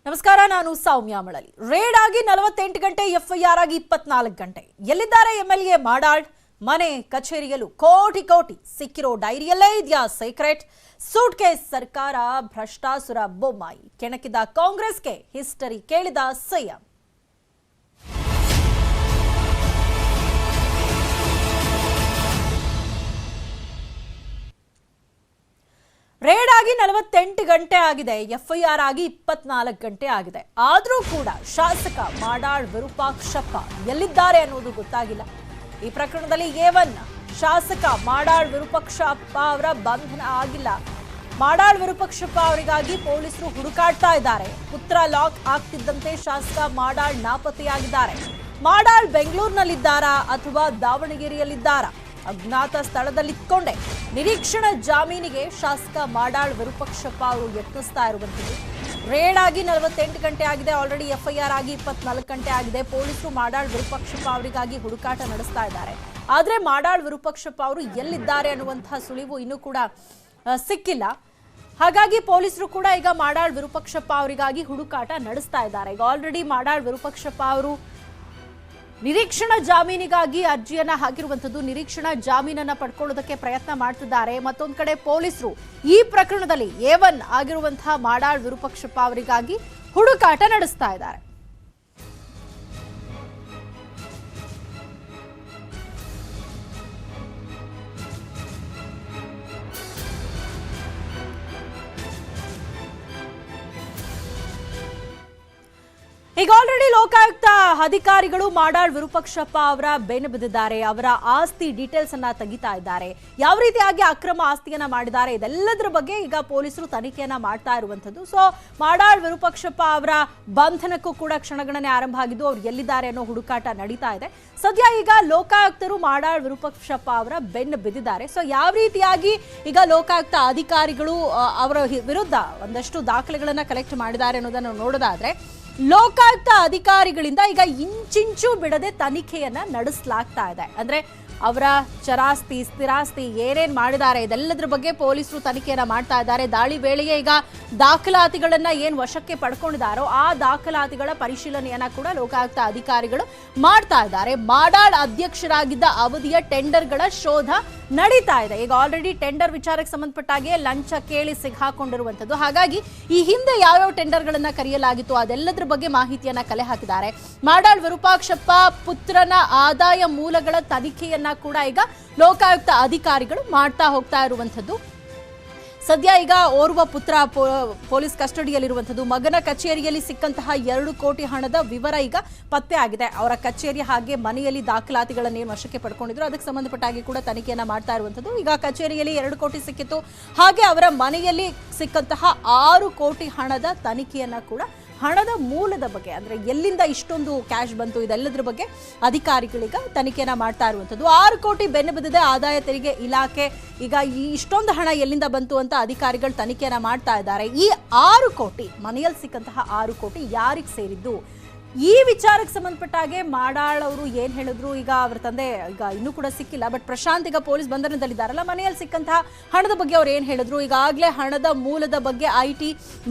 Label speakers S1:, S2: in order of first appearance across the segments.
S1: ನಮಸ್ಕಾರ, ನಾನು ಸೌಮ್ಯ ಮಳಲಿ. ರೇಡ್ ಆಗಿ 48 ಗಂಟೆ, ಎಫ್ಐಆರ್ ಆಗಿ 24 ಗಂಟೆ. ಎಲ್ಲಿದ್ದಾರೆ ಎಂಎಲ್ಎ ಮಾಡಾಳ್? ಮನೆ ಕಚೇರಿಯಲ್ಲೂ ಕೋಟಿ ಕೋಟಿ ಸಿಕ್ಕಿರೋ ಡೈರಿಯಲ್ಲೇ ಇದೆಯಾ ಸೀಕ್ರೆಟ್? ಸೂಟ್ ಕೇಸ್ ಸರ್ಕಾರ, ಭ್ರಷ್ಟಾಸುರ ಬೊಮ್ಮಾಯಿ. ಕೆಣಕಿದ ಕಾಂಗ್ರೆಸ್ಗೆ ಹಿಸ್ಟರಿ ಕೇಳಿದ ಸಿಎಂ. ರೇಡ್ ಆಗಿ 48 ಗಂಟೆ ಆಗಿದೆ, ಎಫ್ಐಆರ್ ಆಗಿ 24 ಗಂಟೆ ಆಗಿದೆ. ಆದರೂ ಕೂಡ ಶಾಸಕ ಮಾಡಾಳ್ ವಿರೂಪಾಕ್ಷಪ್ಪ ಎಲ್ಲಿದ್ದಾರೆ ಅನ್ನೋದು ಗೊತ್ತಾಗಿಲ್ಲ. ಈ ಪ್ರಕರಣದಲ್ಲಿ A1 ಶಾಸಕ ಮಾಡಾಳ್ ವಿರೂಪಾಕ್ಷಪ್ಪ ಅವರ ಬಂಧನ ಆಗಿಲ್ಲ. ಮಾಡಾಳ್ ವಿರೂಪಾಕ್ಷಪ್ಪ ಅವರಿಗಾಗಿ ಪೊಲೀಸರು ಹುಡುಕಾಡ್ತಾ ಇದ್ದಾರೆ. ಪುತ್ರ ಲಾಕ್ ಆಗ್ತಿದ್ದಂತೆ ಶಾಸಕ ಮಾಡಾಳ್ ನಾಪತ್ತೆಯಾಗಿದ್ದಾರೆ. ಮಾಡಾಳ್ ಬೆಂಗಳೂರಿನಲ್ಲಿದ್ದಾರಾ ಅಥವಾ ದಾವಣಗೆರೆಯಲ್ಲಿದ್ದಾರಾ? ಅಜ್ಞಾತ ಸ್ಥಳದಲ್ಲಿಟ್ಕೊಂಡೆ ನಿರೀಕ್ಷಣಾ ಜಾಮೀನಿಗೆ ಶಾಸಕ ಮಾಡಾಳ್ ವಿರೂಪಾಕ್ಷಪ್ಪ ಅವರು ಯತ್ನಿಸ್ತಾ ಇರುವಂಥದ್ದು. ರೇಡ್ ಆಗಿ 48 ಗಂಟೆ ಆಗಿದೆ, ಆಲ್ರೆಡಿ ಎಫ್ಐಆರ್ ಆಗಿ 24 ಗಂಟೆ ಆಗಿದೆ. ಪೊಲೀಸರು ಮಾಡಾಳ್ ವಿರೂಪಾಕ್ಷಪ್ಪ ಅವರಿಗಾಗಿ ಹುಡುಕಾಟ ನಡೆಸ್ತಾ ಇದ್ದಾರೆ. ಆದರೆ ಮಾಡಾಳ್ ವಿರೂಪಾಕ್ಷಪ್ಪ ಅವರು ಎಲ್ಲಿದ್ದಾರೆ ಅನ್ನುವಂತಹ ಸುಳಿವು ಇನ್ನೂ ಕೂಡ ಸಿಕ್ಕಿಲ್ಲ. ಹಾಗಾಗಿ ಪೊಲೀಸರು ಕೂಡ ಈಗ ಮಾಡಾಳ್ ವಿರೂಪಾಕ್ಷಪ್ಪ ಅವರಿಗಾಗಿ ಹುಡುಕಾಟ ನಡೆಸ್ತಾ ಇದ್ದಾರೆ. ಈಗ ಆಲ್ರೆಡಿ ಮಾಡಾಳ್ ವಿರೂಪಾಕ್ಷಪ್ಪ ಅವರು ನಿರೀಕ್ಷಣಾ ಜಾಮೀನಿಗಾಗಿ ಅರ್ಜಿಯನ್ನ ಹಾಕಿರುವಂಥದ್ದು. ನಿರೀಕ್ಷಣಾ ಜಾಮೀನನ್ನ ಪಡ್ಕೊಳ್ಳೋದಕ್ಕೆ ಪ್ರಯತ್ನ ಮಾಡ್ತಿದ್ದಾರೆ. ಮತ್ತೊಂದು ಕಡೆ ಪೊಲೀಸರು ಈ ಪ್ರಕರಣದಲ್ಲಿ A1 ಆಗಿರುವಂತಹ ಮಾಡಾಳ್ ವಿರೂಪಾಕ್ಷಪ್ಪ ಅವರಿಗಾಗಿ ಹುಡುಕಾಟ ನಡೆಸ್ತಾ ಇದ್ದಾರೆ. ಈಗ ಆಲ್ರೆಡಿ ಲೋಕಾಯುಕ್ತ ಅಧಿಕಾರಿಗಳು ಮಾಡಾಳ್ ವಿರೂಪಾಕ್ಷಪ್ಪ ಅವರ ಬೆನ್ನು ಬಿದ್ದಿದ್ದಾರೆ. ಅವರ ಆಸ್ತಿ ಡೀಟೇಲ್ಸ್ ಅನ್ನ ತೆಗಿತಾ ಇದ್ದಾರೆ. ಯಾವ ರೀತಿಯಾಗಿ ಅಕ್ರಮ ಆಸ್ತಿಯನ್ನ ಮಾಡಿದ್ದಾರೆ ಇದೆಲ್ಲದರ ಬಗ್ಗೆ ಈಗ ಪೊಲೀಸರು ತನಿಖೆಯನ್ನ ಮಾಡ್ತಾ ಇರುವಂತದ್ದು. ಸೊ ಮಾಡಾಳ್ ವಿರೂಪಾಕ್ಷಪ್ಪ ಅವರ ಬಂಧನಕ್ಕೂ ಕೂಡ ಕ್ಷಣಗಣನೆ ಆರಂಭ ಆಗಿದ್ದು, ಅವ್ರು ಎಲ್ಲಿದ್ದಾರೆ ಅನ್ನೋ ಹುಡುಕಾಟ ನಡೀತಾ ಇದೆ. ಸದ್ಯ ಈಗ ಲೋಕಾಯುಕ್ತರು ಮಾಡಾಳ್ ವಿರೂಪಾಕ್ಷಪ್ಪ ಅವರ ಬೆನ್ನು ಬಿದ್ದಿದ್ದಾರೆ. ಸೊ ಯಾವ ರೀತಿಯಾಗಿ ಈಗ ಲೋಕಾಯುಕ್ತ ಅಧಿಕಾರಿಗಳು ಅವರ ವಿರುದ್ಧ ಒಂದಷ್ಟು ದಾಖಲೆಗಳನ್ನ ಕಲೆಕ್ಟ್ ಮಾಡಿದ್ದಾರೆ ಅನ್ನೋದನ್ನು ನೋಡೋದಾದ್ರೆ, ಲೋಕಾಯುಕ್ತ ಅಧಿಕಾರಿಗಳಿಂದ ಈಗ ಇಂಚಿಂಚು ಬಿಡದೆ ತನಿಖೆಯನ್ನ ನಡೆಸಲಾಗ್ತಾ ಇದೆ. ಅಂದ್ರೆ ಅವರ ಚರಾಸ್ತಿ, ಸ್ಥಿರಾಸ್ತಿ ಏನೇನ್ ಮಾಡಿದ್ದಾರೆ ಇದೆಲ್ಲದರ ಬಗ್ಗೆ ಪೊಲೀಸರು ತನಿಖೆಯನ್ನ ಮಾಡ್ತಾ ಇದ್ದಾರೆ. ದಾಳಿ ವೇಳೆಗೆ ಈಗ ದಾಖಲಾತಿಗಳನ್ನ ಏನ್ ವಶಕ್ಕೆ ಪಡ್ಕೊಂಡಿದ್ದಾರೋ ಆ ದಾಖಲಾತಿಗಳ ಪರಿಶೀಲನೆಯನ್ನ ಕೂಡ ಲೋಕಾಯುಕ್ತ ಅಧಿಕಾರಿಗಳು ಮಾಡ್ತಾ ಇದ್ದಾರೆ. ಮಾಡಾಳ್ ಅಧ್ಯಕ್ಷರಾಗಿದ್ದ ಅವಧಿಯ ಟೆಂಡರ್ಗಳ ಶೋಧ ನಡೀತಾ ಇದೆ. ಈಗ ಆಲ್ರೆಡಿ ಟೆಂಡರ್ ವಿಚಾರಕ್ಕೆ ಸಂಬಂಧಪಟ್ಟ ಹಾಗೆ ಲಂಚ ಕೇಳಿ ಸಿಕ್ಕಾಕೊಂಡಿರುವಂತದ್ದು. ಹಾಗಾಗಿ ಈ ಹಿಂದೆ ಯಾವ್ಯಾವ ಟೆಂಡರ್ಗಳನ್ನ ಕರೆಯಲಾಗಿತ್ತು ಅದೆಲ್ಲದರ ಬಗ್ಗೆ ಮಾಹಿತಿಯನ್ನ ಕಲೆ ಹಾಕಿದ್ದಾರೆ. ಮಾಡಾಳ್ ವಿರೂಪಾಕ್ಷಪ್ಪ ಪುತ್ರನ ಆದಾಯ ಮೂಲಗಳ ತನಿಖೆಯನ್ನ ಕೂಡ ಈಗ ಲೋಕಾಯುಕ್ತ ಅಧಿಕಾರಿಗಳು ಮಾಡ್ತಾ ಹೋಗ್ತಾ ಇರುವಂತದ್ದು. ಸದ್ಯ ಈಗ ಓರ್ವ ಪುತ್ರ ಪೊಲೀಸ್ ಕಸ್ಟಡಿಯಲ್ಲಿರುವಂಥದ್ದು. ಮಗನ ಕಚೇರಿಯಲ್ಲಿ ಸಿಕ್ಕಂತಹ 2 ಕೋಟಿ ಹಣದ ವಿವರ ಈಗ ಪತ್ತೆ ಆಗಿದೆ. ಅವರ ಕಚೇರಿ ಹಾಗೆ ಮನೆಯಲ್ಲಿ ದಾಖಲಾತಿಗಳನ್ನೇನು ವಶಕ್ಕೆ ಪಡ್ಕೊಂಡಿದ್ರು ಅದಕ್ಕೆ ಸಂಬಂಧಪಟ್ಟಾಗಿ ಕೂಡ ತನಿಖೆಯನ್ನ ಮಾಡ್ತಾ ಇರುವಂಥದ್ದು. ಈಗ ಕಚೇರಿಯಲ್ಲಿ 2 ಕೋಟಿ ಸಿಕ್ಕಿತ್ತು, ಹಾಗೆ ಅವರ ಮನೆಯಲ್ಲಿ ಸಿಕ್ಕಂತಹ 6 ಕೋಟಿ ಹಣದ ತನಿಖೆಯನ್ನ ಕೂಡ, ಹಣದ ಮೂಲದ ಬಗ್ಗೆ ಅಂದ್ರೆ ಎಲ್ಲಿಂದ ಇಷ್ಟೊಂದು ಕ್ಯಾಶ್ ಬಂತು ಇದೆಲ್ಲದರ ಬಗ್ಗೆ ಅಧಿಕಾರಿಗಳೀಗ ತನಿಖೆಯನ್ನ ಮಾಡ್ತಾ ಇರುವಂಥದ್ದು. 6 ಕೋಟಿ ಬೆನ್ನು ಬಿದ್ದಿದೆ ಆದಾಯ ತೆರಿಗೆ ಇಲಾಖೆ. ಈಗ ಈ ಇಷ್ಟೊಂದು ಹಣ ಎಲ್ಲಿಂದ ಬಂತು ಅಂತ ಅಧಿಕಾರಿಗಳು ತನಿಖೆಯನ್ನ ಮಾಡ್ತಾ ಇದ್ದಾರೆ. ಈ 6 ಕೋಟಿ ಮನೆಯಲ್ಲಿ ಸಿಕ್ಕಂತಹ 6 ಕೋಟಿ ಯಾರಿಗೆ ಸೇರಿದ್ದು, ಈ ವಿಚಾರಕ್ಕೆ ಸಂಬಂಧಪಟ್ಟ ಹಾಗೆ ಮಾಡಾಳ್ ಅವರು ಏನ್ ಹೇಳಿದ್ರು, ಈಗ ಅವರ ತಂದೆ ಈಗ ಇನ್ನೂ ಕೂಡ ಸಿಕ್ಕಿಲ್ಲ. ಬಟ್ ಪ್ರಶಾಂತ್ ಈಗ ಪೊಲೀಸ್ ಬಂಧನದಲ್ಲಿದ್ದಾರಲ್ಲ, ಮನೆಯಲ್ಲಿ ಸಿಕ್ಕಂತಹ ಹಣದ ಬಗ್ಗೆ ಅವ್ರು ಏನ್ ಹೇಳಿದ್ರು, ಈಗಾಗಲೇ ಹಣದ ಮೂಲದ ಬಗ್ಗೆ IT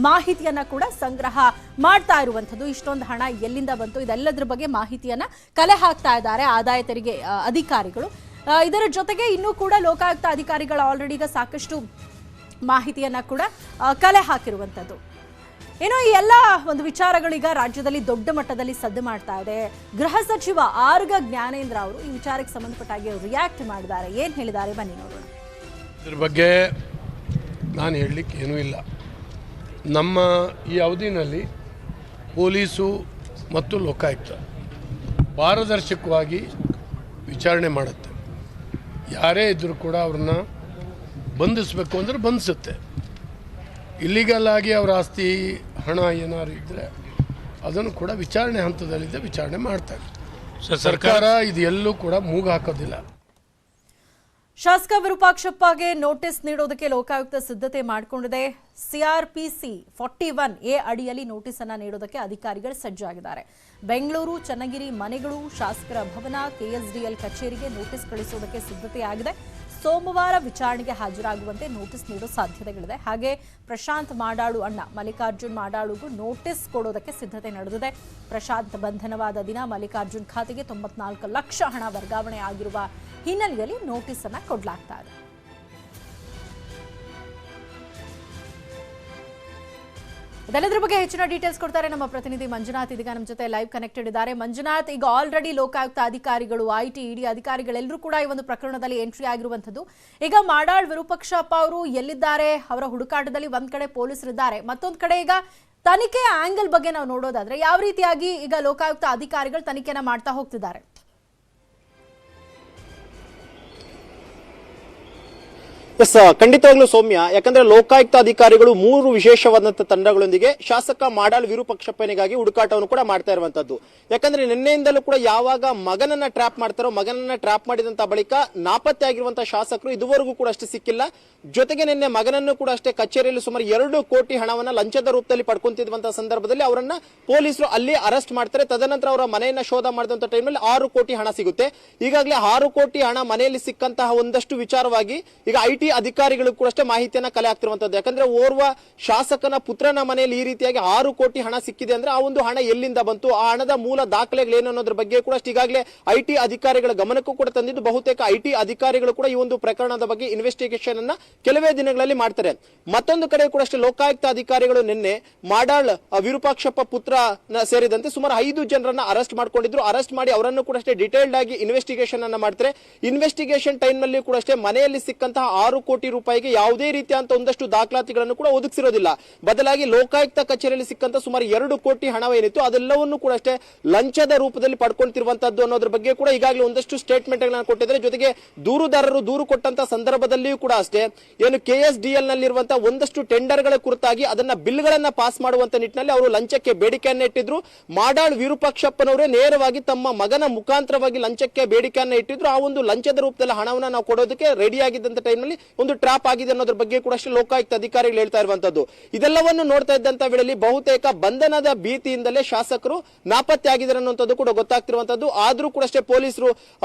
S1: ಮಾಹಿತಿಯನ್ನ ಕೂಡ ಸಂಗ್ರಹ ಮಾಡ್ತಾ ಇರುವಂಥದ್ದು. ಇಷ್ಟೊಂದು ಹಣ ಎಲ್ಲಿಂದ ಬಂತು ಇದೆಲ್ಲದರ ಬಗ್ಗೆ ಮಾಹಿತಿಯನ್ನ ಕಲೆ ಹಾಕ್ತಾ ಇದ್ದಾರೆ ಆದಾಯ ತೆರಿಗೆ ಅಧಿಕಾರಿಗಳು. ಇದರ ಜೊತೆಗೆ ಇನ್ನೂ ಕೂಡ ಲೋಕಾಯುಕ್ತ ಅಧಿಕಾರಿಗಳು ಆಲ್ರೆಡಿ ಈಗ ಸಾಕಷ್ಟು ಮಾಹಿತಿಯನ್ನ ಕೂಡ ಕಲೆ ಹಾಕಿರುವಂಥದ್ದು. ಏನೋ ಈ ಎಲ್ಲ ಒಂದು ವಿಚಾರಗಳೀಗ ರಾಜ್ಯದಲ್ಲಿ ದೊಡ್ಡ ಮಟ್ಟದಲ್ಲಿ ಸದ್ದು ಮಾಡ್ತಾ ಇದೆ. ಗೃಹ ಸಚಿವ ಆರ್ಗ ಜ್ಞಾನೇಂದ್ರ ಅವರು ಈ ವಿಚಾರಕ್ಕೆ ಸಂಬಂಧಪಟ್ಟಾಗಿ ರಿಯಾಕ್ಟ್ ಮಾಡಿದ್ದಾರೆ. ಏನು ಹೇಳಿದ್ದಾರೆ ಬನ್ನಿ ನೋಡೋಣ.
S2: ಇದ್ರ ಬಗ್ಗೆ ನಾನು ಹೇಳಲಿಕ್ಕೆ ಏನೂ ಇಲ್ಲ. ನಮ್ಮ ಈ ಅವಧಿನಲ್ಲಿ ಪೊಲೀಸು ಮತ್ತು ಲೋಕಾಯುಕ್ತ ಪಾರದರ್ಶಕವಾಗಿ ವಿಚಾರಣೆ ಮಾಡುತ್ತೆ. ಯಾರೇ ಇದ್ದರೂ ಕೂಡ ಅವ್ರನ್ನ ಬಂಧಿಸಬೇಕು ಅಂದರೆ ಬಂಧಿಸುತ್ತೆ. ಇಲ್ಲಿಗಲ್ ಆಗಿ ಅವರ ಆಸ್ತಿ ಹಣ ಏನಾದ್ರು ಇದ್ದರೆ ಅದನ್ನು ಕೂಡ ವಿಚಾರಣೆ ಹಂತದಲ್ಲಿದ್ದ ವಿಚಾರಣೆ ಮಾಡ್ತಾರೆ. ಸರ್ಕಾರ ಇದು ಎಲ್ಲೂ ಕೂಡ ಮೂಗು ಹಾಕೋದಿಲ್ಲ.
S1: ಶಾಸಕ ವಿರೂಪಾಕ್ಷಪ್ಪಗೆ ನೋಟಿಸ್ ನೀಡೋದಕ್ಕೆ ಲೋಕಾಯುಕ್ತ ಸಿದ್ಧತೆ ಮಾಡಿಕೊಂಡಿದೆ. CRPC 41A ಅಡಿಯಲ್ಲಿ ನೋಟಿಸ್ ಅನ್ನ ನೀಡೋದಕ್ಕೆ ಅಧಿಕಾರಿಗಳು ಸಜ್ಜಾಗಿದ್ದಾರೆ. ಬೆಂಗಳೂರು, ಚನ್ನಗಿರಿ ಮನೆಗಳು, ಶಾಸಕರ ಭವನ, KSDL ಕಚೇರಿಗೆ ನೋಟಿಸ್ ಕಳಿಸೋದಕ್ಕೆ ಸಿದ್ಧತೆ ಆಗಿದೆ. ಸೋಮವಾರ ವಿಚಾರಣೆಗೆ ಹಾಜರಾಗುವಂತೆ ನೋಟಿಸ್ ನೀಡೋ ಸಾಧ್ಯತೆಗಳಿದೆ. ಹಾಗೆ ಪ್ರಶಾಂತ್ ಮಾಡಾಳು ಅಣ್ಣ ಮಲ್ಲಿಕಾರ್ಜುನ್ ಮಾಡಾಳುಗೂ ನೋಟಿಸ್ ಕೊಡೋದಕ್ಕೆ ಸಿದ್ಧತೆ ನಡೆದಿದೆ. ಪ್ರಶಾಂತ್ ಬಂಧನವಾದ ದಿನ ಮಲ್ಲಿಕಾರ್ಜುನ್ ಖಾತೆಗೆ 94 ಲಕ್ಷ ಹಣ ವರ್ಗಾವಣೆ ಆಗಿರುವ ಹಿನ್ನೆಲೆಯಲ್ಲಿ ನೋಟಿಸ್ ಅನ್ನ ಕೊಡಲಾಗ್ತಾ ಇದೆ. ಇದೆಲ್ಲದರ ಬಗ್ಗೆ ಹೆಚ್ಚಿನ ಡೀಟೇಲ್ಸ್ ಕೊಡ್ತಾರೆ ನಮ್ಮ ಪ್ರತಿನಿಧಿ ಮಂಜುನಾಥ್. ಇದೀಗ ನಮ್ಮ ಜೊತೆ ಲೈವ್ ಕನೆಕ್ಟೆಡ್ ಇದ್ದಾರೆ. ಮಂಜುನಾಥ್, ಈಗ ಆಲ್ರೆಡಿ ಲೋಕಾಯುಕ್ತ ಅಧಿಕಾರಿಗಳು, ಐಟಿ, ಇಡಿ ಅಧಿಕಾರಿಗಳೆಲ್ಲರೂ ಕೂಡ ಈ ಒಂದು ಪ್ರಕರಣದಲ್ಲಿ ಎಂಟ್ರಿ ಆಗಿರುವಂತದ್ದು. ಈಗ ಮಾಡಾಳ್ ವಿರೂಪಾಕ್ಷಪ್ಪ ಅವರು ಎಲ್ಲಿದ್ದಾರೆ? ಅವರ ಹುಡುಕಾಟದಲ್ಲಿ ಒಂದ್ ಕಡೆ ಪೊಲೀಸರಿದ್ದಾರೆ, ಮತ್ತೊಂದ್ ಕಡೆ ಈಗ ತನಿಖೆಯ ಆಂಗಲ್ ಬಗ್ಗೆ ನಾವು ನೋಡೋದಾದ್ರೆ ಯಾವ ರೀತಿಯಾಗಿ ಈಗ ಲೋಕಾಯುಕ್ತ ಅಧಿಕಾರಿಗಳು ತನಿಖೆನ ಮಾಡ್ತಾ ಹೋಗ್ತಿದ್ದಾರೆ?
S3: ಎಸ್, ಖಂಡಿತವಾಗ್ಲೂ ಸೌಮ್ಯ. ಯಾಕಂದ್ರೆ ಲೋಕಾಯುಕ್ತ ಅಧಿಕಾರಿಗಳು 3 ವಿಶೇಷವಾದಂತಹ ತಂಡಗಳೊಂದಿಗೆ ಶಾಸಕ ಮಾಡಾಳ್ ವಿರೂಪಾಕ್ಷಪ್ಪನಿಗಾಗಿ ಹುಡುಕಾಟವನ್ನು ಕೂಡ ಮಾಡ್ತಾ ಇರುವಂತದ್ದು. ಯಾಕಂದ್ರೆ ನಿನ್ನೆಯಿಂದಲೂ ಕೂಡ ಯಾವಾಗ ಮಗನನ್ನ ಟ್ರ್ಯಾಪ್ ಮಾಡ್ತಾರೋ, ಮಗನನ್ನ ಟ್ರ್ಯಾಪ್ ಮಾಡಿದಂತ ಬಳಿಕ ನಾಪತ್ತೆ ಆಗಿರುವಂತಹ ಶಾಸಕರು ಇದುವರೆಗೂ ಕೂಡ ಅಷ್ಟೇ ಸಿಕ್ಕಿಲ್ಲ. ಜೊತೆಗೆ ನಿನ್ನೆ ಮಗನನ್ನು ಕೂಡ ಅಷ್ಟೇ ಕಚೇರಿಯಲ್ಲಿ ಸುಮಾರು 2 ಕೋಟಿ ಹಣವನ್ನ ಲಂಚದ ರೂಪದಲ್ಲಿ ಪಡ್ಕೊಂತಿರುವಂತಹ ಸಂದರ್ಭದಲ್ಲಿ ಅವರನ್ನ ಪೊಲೀಸರು ಅಲ್ಲಿ ಅರೆಸ್ಟ್ ಮಾಡ್ತಾರೆ. ತದನಂತರ ಅವರ ಮನೆಯನ್ನ ಶೋಧ ಮಾಡಿದಂತ ಟೈಮ್ನಲ್ಲಿ 6 ಕೋಟಿ ಹಣ ಸಿಗುತ್ತೆ. ಈಗಾಗಲೇ 6 ಕೋಟಿ ಹಣ ಮನೆಯಲ್ಲಿ ಸಿಕ್ಕಂತಹ ಒಂದಷ್ಟು ವಿಚಾರವಾಗಿ ಈಗ ಐಟಿ ಅಧಿಕಾರಿಗಳು ಕೂಡ ಅಷ್ಟೇ ಮಾಹಿತಿಯನ್ನ ಕಲೆ ಆಗ್ತಿರುವಂತದ್ದು. ಯಾಕಂದ್ರೆ ಓರ್ವ ಶಾಸಕನ ಪುತ್ರನ ಮನೆಯಲ್ಲಿ ಈ ರೀತಿಯಾಗಿ 6 ಕೋಟಿ ಹಣ ಸಿಕ್ಕಿದೆ ಅಂದ್ರೆ ಆ ಒಂದು ಹಣ ಎಲ್ಲಿಂದ ಬಂತು, ಆ ಹಣದ ಮೂಲ ದಾಖಲೆಗಳೇನು ಅನ್ನೋದ್ರ ಬಗ್ಗೆ ಕೂಡ ಅಷ್ಟೇ ಈಗಾಗಲೇ ಐಟಿ ಅಧಿಕಾರಿಗಳ ಗಮನಕ್ಕೂ ಕೂಡ ತಂದಿದ್ದು. ಬಹುತೇಕ ಐಟಿ ಅಧಿಕಾರಿಗಳು ಕೂಡ ಈ ಒಂದು ಪ್ರಕರಣದ ಬಗ್ಗೆ ಇನ್ವೆಸ್ಟಿಗೇಷನ್ ಅನ್ನ ಕೆಲವೇ ದಿನಗಳಲ್ಲಿ ಮಾಡ್ತಾರೆ. ಮತ್ತೊಂದು ಕಡೆ ಕೂಡ ಅಷ್ಟೇ ಲೋಕಾಯುಕ್ತ ಅಧಿಕಾರಿಗಳು ನಿನ್ನೆ ಮಾಡಾಳ್ ವಿರೂಪಾಕ್ಷಪ್ಪ ಪುತ್ರ ಸೇರಿದಂತೆ ಸುಮಾರು 5 ಜನರನ್ನ ಅರೆಸ್ಟ್ ಮಾಡ್ಕೊಂಡಿದ್ರು. ಅರೆಸ್ಟ್ ಮಾಡಿ ಅವರನ್ನು ಕೂಡ ಅಷ್ಟೇ ಡಿಟೇಲ್ಡ್ ಆಗಿ ಇನ್ವೆಸ್ಟಿಗೇಷನ್ ಅನ್ನ ಮಾಡ್ತಾರೆ. ಇನ್ವೆಸ್ಟಿಗೇಷನ್ ಟೈಮ್ ನಲ್ಲಿ ಕೂಡ ಅಷ್ಟೇ ಮನೆಯಲ್ಲಿ ಸಿಕ್ಕಂತಹ 6 ಕೋಟಿ ರೂಪಾಯಿಗೆ ಯಾವುದೇ ರೀತಿಯಂತ ಒಂದಷ್ಟು ದಾಖಲಾತಿಗಳನ್ನು ಕೂಡ ಒದಗಿಸಿರೋದಿಲ್ಲ. ಬದಲಾಗಿ ಲೋಕಾಯುಕ್ತ ಕಚೇರಿಯಲ್ಲಿ ಸಿಕ್ಕಂತ ಸುಮಾರು 2 ಕೋಟಿ ಹಣವೇನಿತ್ತು ಅದೆಲ್ಲವನ್ನು ಕೂಡ ಅಷ್ಟೇ ಲಂಚದ ರೂಪದಲ್ಲಿ ಪಡ್ಕೊಂತಿರುವಂತದ್ದು ಅನ್ನೋದ್ರ ಬಗ್ಗೆ ಕೂಡ ಈಗಾಗಲೇ ಒಂದಷ್ಟು ಸ್ಟೇಟ್ಮೆಂಟ್ ಗಳನ್ನು ಕೊಟ್ಟಿದ್ದಾರೆ. ಜೊತೆಗೆ ದೂರುದಾರರು ದೂರು ಕೊಟ್ಟಂತ ಸಂದರ್ಭದಲ್ಲಿಯೂ ಕೂಡ ಅಷ್ಟೇ ಏನು KSDL ನಲ್ಲಿರುವಂತಹ ಒಂದಷ್ಟು ಟೆಂಡರ್ ಗಳ ಕುರಿತಾಗಿ ಅದನ್ನ ಬಿಲ್ ಗಳನ್ನ ಪಾಸ್ ಮಾಡುವಂತ ನಿಟ್ಟಿನಲ್ಲಿ ಅವರು ಲಂಚಕ್ಕೆ ಬೇಡಿಕೆಯನ್ನ ಇಟ್ಟಿದ್ರು. ಮಾಡಾಳ್ ವಿರೂಪಾಕ್ಷಪ್ಪನವರೇ ನೇರವಾಗಿ ತಮ್ಮ ಮಗನ ಮುಖಾಂತರವಾಗಿ ಲಂಚಕ್ಕೆ ಬೇಡಿಕೆಯನ್ನ ಇಟ್ಟಿದ್ರು. ಆ ಒಂದು ಲಂಚದ ರೂಪದಲ್ಲಿ ಹಣವನ್ನ ನಾವು ಕೊಡೋದಕ್ಕೆ ರೆಡಿ ಆಗಿದ್ದಂತ ಟೈಮ್ ನಲ್ಲಿ ಒಂದು ಟ್ರಾಪ್ ಆಗಿದೆ ಅನ್ನೋದ್ರ ಬಗ್ಗೆ ಕೂಡ ಅಷ್ಟೇ ಲೋಕಾಯುಕ್ತ ಅಧಿಕಾರಿಗಳು ಹೇಳ್ತಾ ಇರುವಂತದ್ದು. ಇದೆಲ್ಲವನ್ನು ನೋಡ್ತಾ ಇದ್ದಂತ ವೇಳೆಯಲ್ಲಿ ಬಹುತೇಕ ಬಂಧನದ ಭೀತಿಯಿಂದಲೇ ಶಾಸಕರು ನಾಪತ್ತೆ ಆಗಿದ್ದಾರೆ ಅನ್ನುವಂಥದ್ದು ಕೂಡ ಗೊತ್ತಾಗ್ತಿರುವಂತದ್ದು. ಆದ್ರೂ ಕೂಡ ಅಷ್ಟೇ ಪೊಲೀಸರು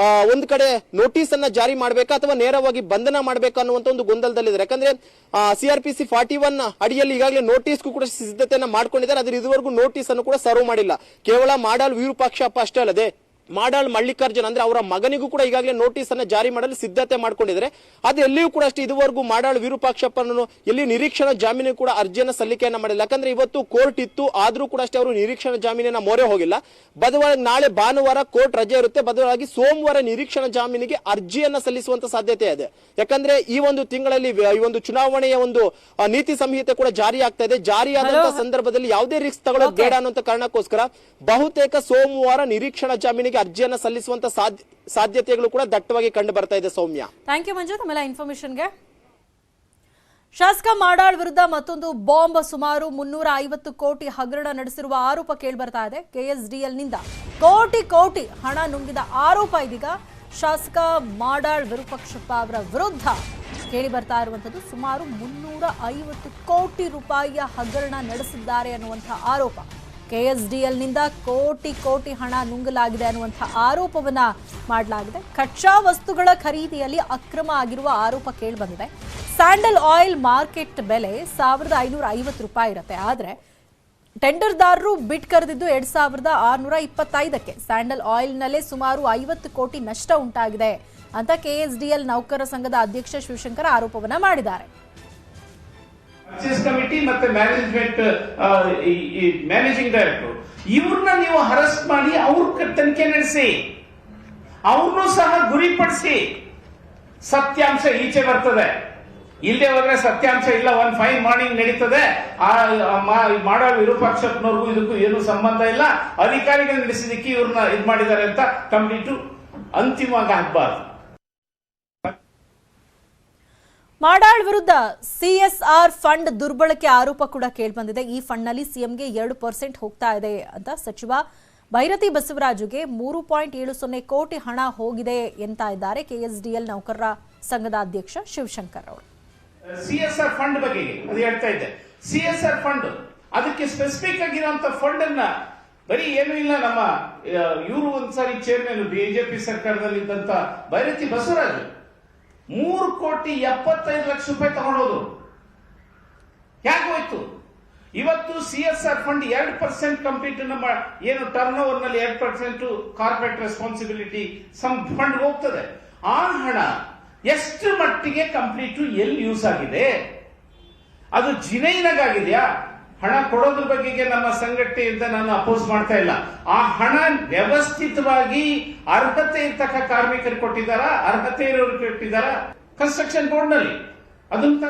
S3: ಒಂದು ಕಡೆ ನೋಟಿಸ್ ಅನ್ನ ಜಾರಿ ಮಾಡಬೇಕಾ ಅಥವಾ ನೇರವಾಗಿ ಬಂಧನ ಮಾಡಬೇಕಾ ಅನ್ನುವಂತ ಒಂದು ಗೊಂದಲದಲ್ಲಿದ್ದಾರೆ. ಯಾಕಂದ್ರೆ CRPC 41 ಅಡಿಯಲ್ಲಿ ಈಗಾಗಲೇ ನೋಟಿಸ್ಗೂ ಕೂಡ ಸಿದ್ಧತೆಯನ್ನ ಮಾಡ್ಕೊಂಡಿದ್ದಾರೆ. ಅದ್ರ ಇದುವರೆಗೂ ನೋಟಿಸ್ ಅನ್ನು ಕೂಡ ಸರ್ವ್ ಮಾಡಿಲ್ಲ. ಕೇವಲ ಮಾಡಾಳ್ ವಿರೂಪಾಕ್ಷಪ್ಪ ಅಷ್ಟೇ ಅಲ್ಲದೆ ಮಾಡಾಳ್ ಮಲ್ಲಿಕಾರ್ಜುನ್ ಅಂದ್ರೆ ಅವರ ಮಗನಿಗೂ ಕೂಡ ಈಗಾಗಲೇ ನೋಟಿಸ್ ಅನ್ನ ಜಾರಿ ಮಾಡಲು ಸಿದ್ಧತೆ ಮಾಡ್ಕೊಂಡಿದ್ದಾರೆ. ಅದು ಎಲ್ಲಿಯೂ ಕೂಡ ಅಷ್ಟೇ ಇದುವರೆಗೂ ಮಾಡಾಳ್ ವಿರೂಪಾಕ್ಷಪ್ಪನನ್ನು ಎಲ್ಲಿ ನಿರೀಕ್ಷಣಾ ಜಾಮೀನು ಕೂಡ ಅರ್ಜಿಯನ್ನ ಸಲ್ಲಿಕೆಯನ್ನ ಮಾಡಿಲ್ಲ. ಯಾಕಂದ್ರೆ ಇವತ್ತು ಕೋರ್ಟ್ ಇತ್ತು, ಆದ್ರೂ ಕೂಡ ಅಷ್ಟೇ ಅವರು ನಿರೀಕ್ಷಣಾ ಜಾಮೀನಿನ ಮೊರೆ ಹೋಗಿಲ್ಲ. ಬದಲಾಗಿ ನಾಳೆ ಭಾನುವಾರ ಕೋರ್ಟ್ ರಜೆ ಇರುತ್ತೆ. ಬದಲಾಗಿ ಸೋಮವಾರ ನಿರೀಕ್ಷಣಾ ಜಾಮೀನಿಗೆ ಅರ್ಜಿಯನ್ನ ಸಲ್ಲಿಸುವಂತ ಸಾಧ್ಯತೆ ಇದೆ. ಯಾಕಂದ್ರೆ ಈ ಒಂದು ತಿಂಗಳಲ್ಲಿ ಈ ಒಂದು ಚುನಾವಣೆಯ ಒಂದು ನೀತಿ ಸಂಹಿತೆ ಕೂಡ ಜಾರಿ ಆಗ್ತಾ ಇದೆ. ಜಾರಿಯಾದಂತಹ ಸಂದರ್ಭದಲ್ಲಿ ಯಾವುದೇ ರಿಸ್ಕ್ ತಗೊಳ್ಳೋದು ಬೇಡ ಅನ್ನುವಂತ ಕಾರಣಕ್ಕೋಸ್ಕರ ಬಹುತೇಕ ಸೋಮವಾರ ನಿರೀಕ್ಷಣಾ ಜಾಮೀನಿಗೆ ಅರ್ಜಿಯನ್ನ ಸಲ್ಲಿಸುವಂತ ಸಾಧ್ಯತೆಗಳು ಕೂಡ ದಟ್ಟವಾಗಿ ಕಂಡು ಬರ್ತಾ ಇದೆ. ಸೌಮ್ಯ,
S1: ಥ್ಯಾಂಕ್ ಯು ಮಂಜು ತಮ್ಮೆಲ್ಲ ಇನ್ಫಾರ್ಮೇಶನ್ಗೆ. ಶಾಸಕ ಮಾಡಾಳ್ ವಿರುದ್ಧ ಮತ್ತೊಂದು ಬಾಂಬ್, ಸುಮಾರು 350 ಕೋಟಿ ಹಗರಣ ನಡೆಸಿರುವ ಆರೋಪ ಕೇಳಿಬರ್ತಾ ಇದೆ. KSDL ನಿಂದ ಕೋಟಿ ಹಣ ನುಂಗಿದ ಆರೋಪ ಇದೀಗ ಶಾಸಕ ಮಾಡಾಳ್ ವಿರೂಪಾಕ್ಷಪ್ಪ ಅವರ ವಿರುದ್ಧ ಕೇಳಿ ಬರ್ತಾ ಇರುವಂತದ್ದು. ಸುಮಾರು 350 ಕೋಟಿ ರೂಪಾಯಿಯ ಹಗರಣ ನಡೆಸಿದ್ದಾರೆ ಅನ್ನುವಂತಹ ಆರೋಪ. KSDL ನಿಂದ ಕೋಟಿ ಹಣ ನುಂಗಲಾಗಿದೆ ಅನ್ನುವಂತಹ ಆರೋಪವನ್ನ ಮಾಡಲಾಗಿದೆ. ಕಚ್ಚಾ ವಸ್ತುಗಳ ಖರೀದಿಯಲ್ಲಿ ಅಕ್ರಮ ಆಗಿರುವ ಆರೋಪ ಕೇಳಿ ಬಂದಿದೆ. ಸ್ಯಾಂಡಲ್ ಆಯಿಲ್ ಮಾರ್ಕೆಟ್ ಬೆಲೆ 1550 ರೂಪಾಯಿ ಇರುತ್ತೆ. ಆದ್ರೆ ಟೆಂಡರ್ದಾರರು ಬಿಡ್ ಕರೆದಿದ್ದು 2625ಕ್ಕೆ. ಸ್ಯಾಂಡಲ್ ಆಯಿಲ್ ನಲ್ಲೇ ಸುಮಾರು 50 ಕೋಟಿ ನಷ್ಟ ಉಂಟಾಗಿದೆ ಅಂತ KSDL ನೌಕರರ ಸಂಘದ ಅಧ್ಯಕ್ಷ ಶಿವಶಂಕರ್ ಆರೋಪವನ್ನ ಮಾಡಿದ್ದಾರೆ.
S4: ಪರ್ಚೇಸ್ ಕಮಿಟಿ ಮತ್ತೆ ಮ್ಯಾನೇಜಿಂಗ್ ಡೈರೆಕ್ಟರ್ ಇವ್ರನ್ನ ನೀವು ಅರೆಸ್ಟ್ ಮಾಡಿ ಅವ್ರ ತನಿಖೆ ನಡೆಸಿ, ಅವ್ರನ್ನೂ ಸಹ ಗುರಿಪಡಿಸಿ ಸತ್ಯಾಂಶ ಈಚೆ ಬರ್ತದೆ. ಇಲ್ಲೇ ಹೋದ್ರೆ ಸತ್ಯಾಂಶ ಇಲ್ಲ, ಒಂದು ಫೈನ್ ಮಾರ್ನಿಂಗ್ ನಡೀತದೆ. ಮಾಡಾಳ್ ವಿರೂಪಾಕ್ಷಪ್ಪನವ್ರಿಗೂ ಇದಕ್ಕೂ ಏನು ಸಂಬಂಧ ಇಲ್ಲ, ಅಧಿಕಾರಿಗಳು ನಡೆಸಿದಕ್ಕೆ ಇವ್ರನ್ನ ಇದ್ ಮಾಡಿದ್ದಾರೆ ಅಂತ ಕಂಪ್ಲೀಟು ಅಂತಿಮವಾಗಿ ಆಗ್ಬಾರ್ದು.
S1: ಮಾಡಾಳ್ ವಿರುದ್ಧ CSR ಫಂಡ್ ದುರ್ಬಳಕೆ ಆರೋಪ ಕೂಡ ಕೇಳಿಬಂದಿದೆ. ಈ ಫಂಡ್ ನಲ್ಲಿ ಸಿಎಂಗೆ 2% ಹೋಗ್ತಾ ಇದೆ ಅಂತ ಸಚಿವ ಭೈರತಿ ಬಸವರಾಜುಗೆ 3.70 ಕೋಟಿ ಹಣ ಹೋಗಿದೆ ಅಂತ ಇದ್ದಾರೆ KSDL ನೌಕರರ ಸಂಘದ ಅಧ್ಯಕ್ಷ ಶಿವಶಂಕರ್ ಅವರು.
S4: CSR ಫಂಡ್ ಬಗ್ಗೆ ಅದು ಹೇಳ್ತಾ ಇದ್ದೆ. CSR ಫಂಡ್ ಅದಕ್ಕೆ ಸ್ಪೆಸಿಫಿಕ್ ಆಗಿರುವಂತ ಫಂಡ್ ಅನ್ನ ಬರೀ ಏನು ಇಲ್ಲ, ನಮ್ಮ ಇವರು ಒಂದ್ಸಾರಿ ಚೇರ್ಮನ್ BJP ಸರ್ಕಾರದಲ್ಲಿ ಇದ್ದಂತ ಭೈರತಿ ಬಸವರಾಜು 3,75,00,000 ತಗೊಂಡೋದು ಯಾಕೆ ಹೋಯ್ತು? ಇವತ್ತು CSR ಫಂಡ್ 2% ಕಂಪ್ಲೀಟ್ ಏನು ಟರ್ನ್ ಓವರ್ ನಲ್ಲಿ 2% ಕಾರ್ಪೊರೇಟ್ ರೆಸ್ಪಾನ್ಸಿಬಿಲಿಟಿ ಸಮ್ ಫಂಡ್ ಹೋಗ್ತದೆ. ಆ ಹಣ ಎಷ್ಟು ಮಟ್ಟಿಗೆ ಕಂಪ್ಲೀಟ್ ಎಲ್ಲಿ ಯೂಸ್ ಆಗಿದೆ? ಅದು ಜಿನೈನಾಗಿದೆಯಾ? ಹಣ ಕೊಡೋದ್ರ ಬಗೆಗೆ ನಮ್ಮ ಸಂಘಟನೆಯಿಂದ ನಾನು ಅಪೋಸ್ ಮಾಡ್ತಾ ಇಲ್ಲ. ಆ ಹಣ ವ್ಯವಸ್ಥಿತವಾಗಿ ಅರ್ಹತೆ ಇರ್ತಕ್ಕ ಕಾರ್ಮಿಕರು ಕೊಟ್ಟಿದ್ದಾರಾ, ಅರ್ಹತೆ ಇರೋರು ಕೊಟ್ಟಿದ್ದಾರಾ? ಕನ್ಸ್ಟ್ರಕ್ಷನ್ ಬೋರ್ಡ್ ನಲ್ಲಿ ಅದನ್ನ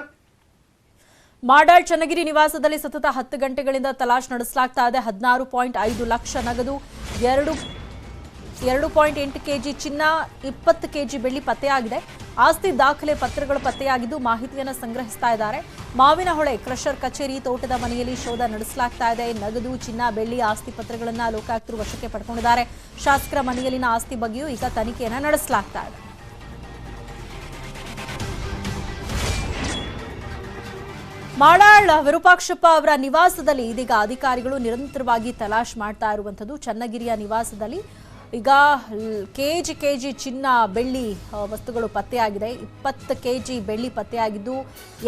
S1: ಮಾಡಾಳ್ ಚನ್ನಗಿರಿ ನಿವಾಸದಲ್ಲಿ ಸತತ 10 ಗಂಟೆಗಳಿಂದ ತಲಾಶ್ ನಡೆಸಲಾಗ್ತಾ ಇದೆ. 16.5 ಲಕ್ಷ ನಗದು, 2.8 ಕೆಜಿ ಚಿನ್ನ, 20 ಕೆಜಿ ಬೆಳ್ಳಿ ಪತ್ತೆಯಾಗಿದೆ. ಆಸ್ತಿ ದಾಖಲೆ ಪತ್ರಗಳು ಪತ್ತೆಯಾಗಿದ್ದು ಮಾಹಿತಿಯನ್ನು ಸಂಗ್ರಹಿಸ್ತಾ ಇದ್ದಾರೆ. ಮಾವಿನಹೊಳೆ ಕ್ರಷರ್ ಕಚೇರಿ, ತೋಟದ ಮನೆಯಲ್ಲಿ ಶೋಧ ನಡೆಸಲಾಗ್ತಾ ಇದೆ. ನಗದು, ಚಿನ್ನ, ಬೆಳ್ಳಿ, ಆಸ್ತಿ ಪತ್ರಗಳನ್ನು ಲೋಕಾಯುಕ್ತರು ವಶಕ್ಕೆ ಪಡ್ಕೊಂಡಿದ್ದಾರೆ. ಶಾಸಕರ ಮನೆಯಲ್ಲಿನ ಆಸ್ತಿ ಬಗ್ಗೆಯೂ ಈಗ ತನಿಖೆಯನ್ನು ನಡೆಸಲಾಗ್ತಾ ಇದೆ. ಮಾಡಾಳ್ ವಿರೂಪಾಕ್ಷಪ್ಪ ಅವರ ನಿವಾಸದಲ್ಲಿ ಇದೀಗ ಅಧಿಕಾರಿಗಳು ನಿರಂತರವಾಗಿ ತಲಾಶ್ ಮಾಡ್ತಾ ಇರುವಂಥದ್ದು. ಚನ್ನಗಿರಿಯ ನಿವಾಸದಲ್ಲಿ ಈಗ ಕೆಜಿ ಚಿನ್ನ, ಬೆಳ್ಳಿ ವಸ್ತುಗಳು ಪತ್ತೆಯಾಗಿದೆ. 20 ಕೆಜಿ ಬೆಳ್ಳಿ ಪತ್ತೆಯಾಗಿದ್ದು